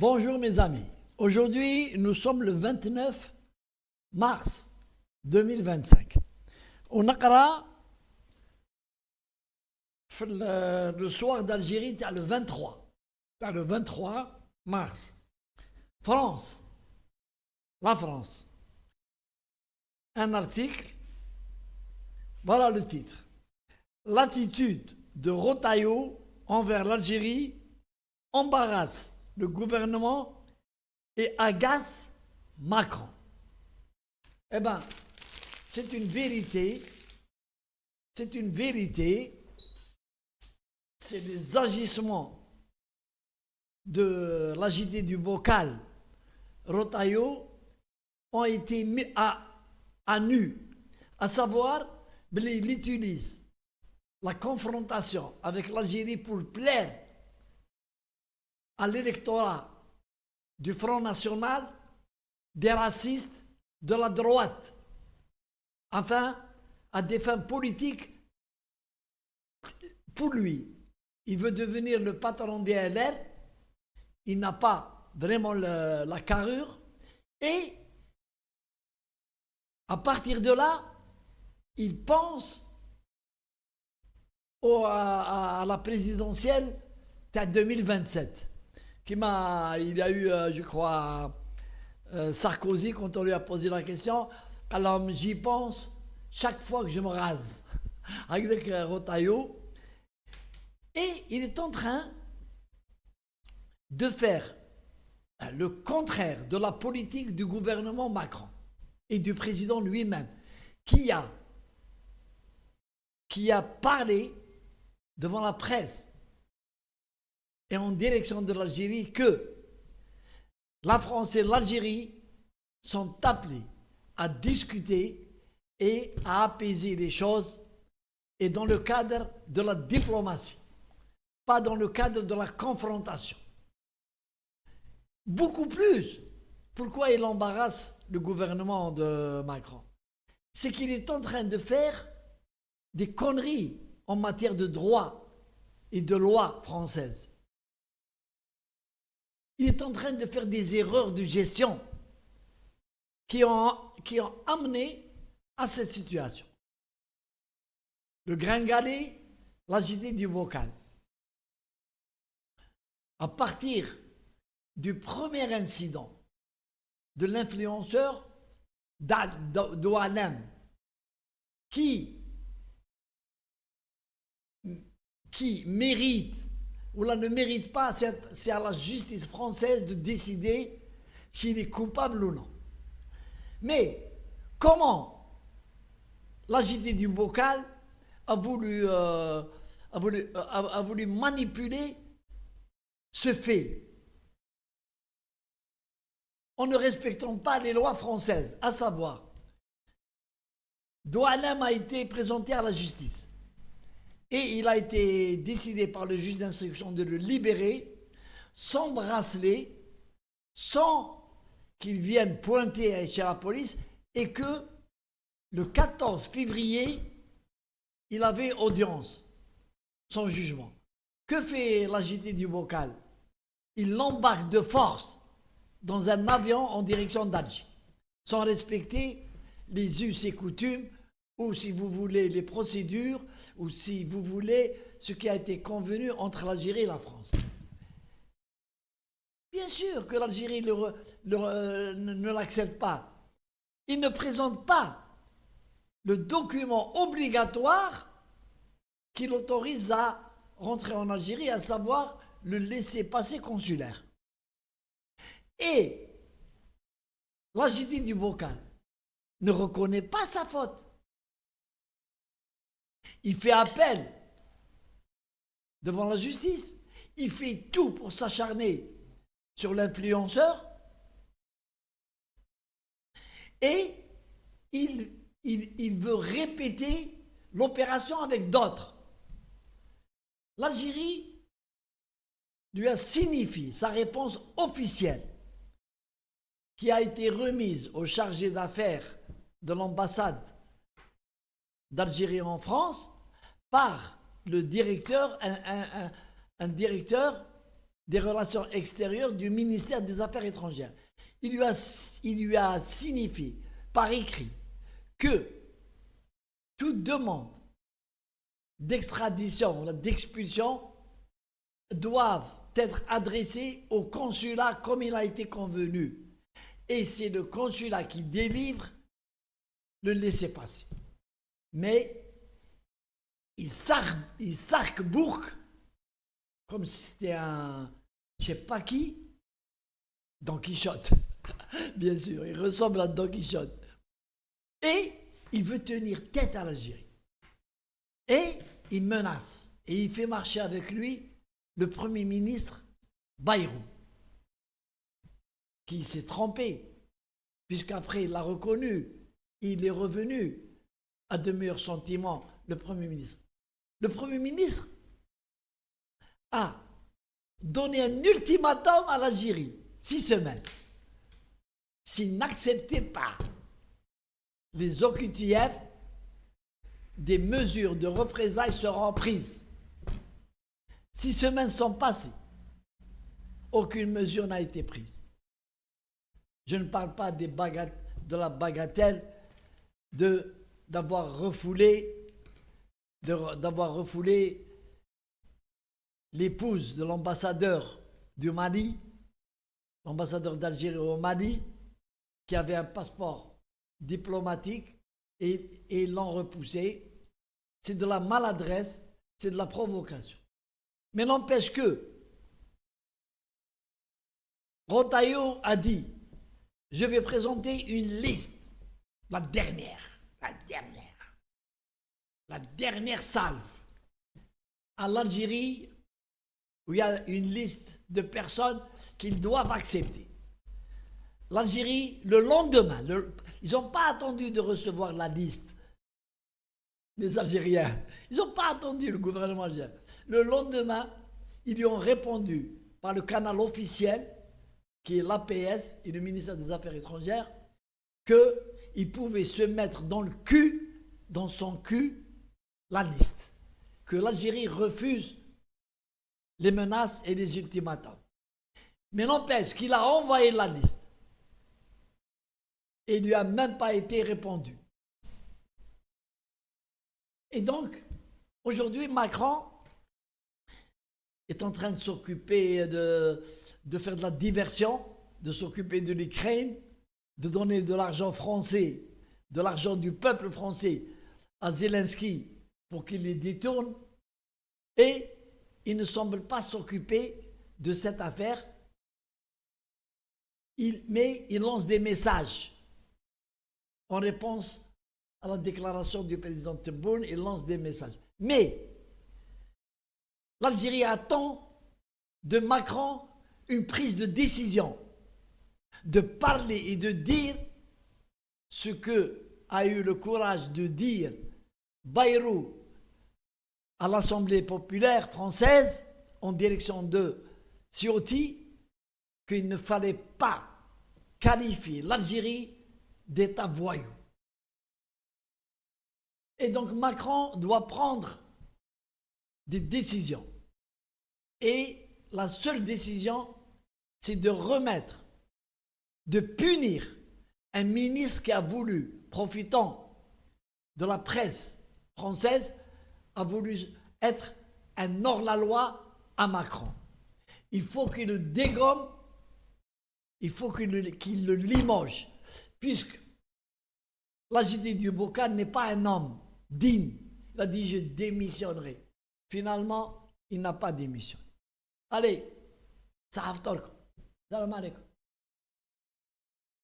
Bonjour mes amis. Aujourd'hui, nous sommes le 29 mars 2025. ونقرا في le soir d'Algérie تاع le 23 mars. France. La France. Un article. Voilà le titre. L'attitude de Rotaillot envers l'Algérie embarrasse le gouvernement et agace Macron. Eh bien, c'est une vérité, c'est les agissements de l'agité du bocal Rotaillot ont été mis à nu, à savoir, il utilise la confrontation avec l'Algérie pour plaire à l'électorat du Front National, des racistes, de la droite, enfin, à des fins politiques. Pour lui, il veut devenir le patron des LR, il n'a pas vraiment la carrure, et à partir de là, il pense à la présidentielle de 2027. Il a eu, je crois, Sarkozy, quand on lui a posé la question. Alors j'y pense chaque fois que je me rase avec Rotaillot. Et il est en train de faire le contraire de la politique du gouvernement Macron et du président lui-même, qui a parlé devant la presse et en direction de l'Algérie que la France et l'Algérie sont appelés à discuter et à apaiser les choses, et dans le cadre de la diplomatie, pas dans le cadre de la confrontation. Beaucoup plus. Pourquoi il embarrasse le gouvernement de Macron? C'est qu'il est en train de faire des conneries en matière de droit et de loi française. Il est en train de faire des erreurs de gestion qui ont amené à cette situation. Le gringalet, l'agité du bocal. À partir du premier incident de l'influenceur d'Oualem qui mérite ou là ne mérite pas, c'est à la justice française de décider s'il est coupable ou non. Mais comment l'agité du bocal a voulu manipuler ce fait en ne respectant pas les lois françaises, à savoir, Doualem a été présenté à la justice. Et il a été décidé par le juge d'instruction de le libérer sans bracelet, sans qu'il vienne pointer chez la police, et que le 14 février, il avait audience, son jugement. Que fait l'agité du bocal? Il l'embarque de force dans un avion en direction d'Alger, sans respecter les us et coutumes, ou si vous voulez les procédures, ou si vous voulez ce qui a été convenu entre l'Algérie et la France. Bien sûr que l'Algérie ne l'accepte pas. Il ne présente pas le document obligatoire qui l'autorise à rentrer en Algérie, à savoir le laissez-passer consulaire. Et l'agité du bocal ne reconnaît pas sa faute. Il fait appel devant la justice. Il fait tout pour s'acharner sur l'influenceur. Et il veut répéter l'opération avec d'autres. L'Algérie lui a signifié sa réponse officielle qui a été remise au chargé d'affaires de l'ambassade d'Algérie en France par le directeur, un directeur des Relations extérieures du ministère des Affaires étrangères. Il lui a signifié par écrit que toute demande d'extradition, d'expulsion doivent être adressées au consulat comme il a été convenu. Et c'est le consulat qui délivre le laissez-passer. Mais il s'arc-bourque comme si c'était un, je sais pas qui, Don Quichotte. Bien sûr, il ressemble à Don Quichotte. Et il veut tenir tête à l'Algérie. Et il menace. Et il fait marcher avec lui le Premier ministre Bayrou, qui s'est trompé, puisqu'après il l'a reconnu, il est revenu à de meilleurs sentiments, le Premier ministre. Le Premier ministre a donné un ultimatum à l'Algérie, 6 semaines. S'il n'acceptait pas les OQTF, des mesures de représailles seront prises. 6 semaines sont passées. Aucune mesure n'a été prise. Je ne parle pas de la bagatelle d'avoir refoulé l'épouse de l'ambassadeur du Mali, l'ambassadeur d'Algérie au Mali, qui avait un passeport diplomatique et l'ont repoussé. C'est de la maladresse, c'est de la provocation. Mais n'empêche que Rotaillot a dit, je vais présenter une liste, la dernière salve à l'Algérie, où il y a une liste de personnes qu'ils doivent accepter. L'Algérie, le lendemain, ils n'ont pas attendu de recevoir la liste, les Algériens. Ils n'ont pas attendu le gouvernement algérien. Le lendemain, ils lui ont répondu par le canal officiel, qui est l'APS et le ministère des Affaires étrangères, qu'il pouvait se mettre dans son cul, la liste. Que l'Algérie refuse les menaces et les ultimatums. Mais n'empêche qu'il a envoyé la liste. Et il ne lui a même pas été répondu. Et donc, aujourd'hui, Macron est en train de s'occuper de faire de la diversion, de s'occuper de l'Ukraine, de donner de l'argent français, de l'argent du peuple français à Zelensky pour qu'il les détourne. Et il ne semble pas s'occuper de cette affaire. Mais il lance des messages. En réponse à la déclaration du président Tebboune, il lance des messages. Mais l'Algérie attend de Macron une prise de décision, de parler et de dire ce que a eu le courage de dire Bayrou à l'Assemblée populaire française en direction de Ciotti, qu'il ne fallait pas qualifier l'Algérie d'État voyou. Et donc Macron doit prendre des décisions. Et la seule décision, c'est de remettre, de punir un ministre qui a voulu, profitant de la presse française, a voulu être un hors-la-loi à Macron. Il faut qu'il le dégomme, il faut qu'il le limoge, puisque l'agité du Bocan n'est pas un homme digne. Il a dit je démissionnerai. Finalement, il n'a pas démissionné. Allez, salam alaikum.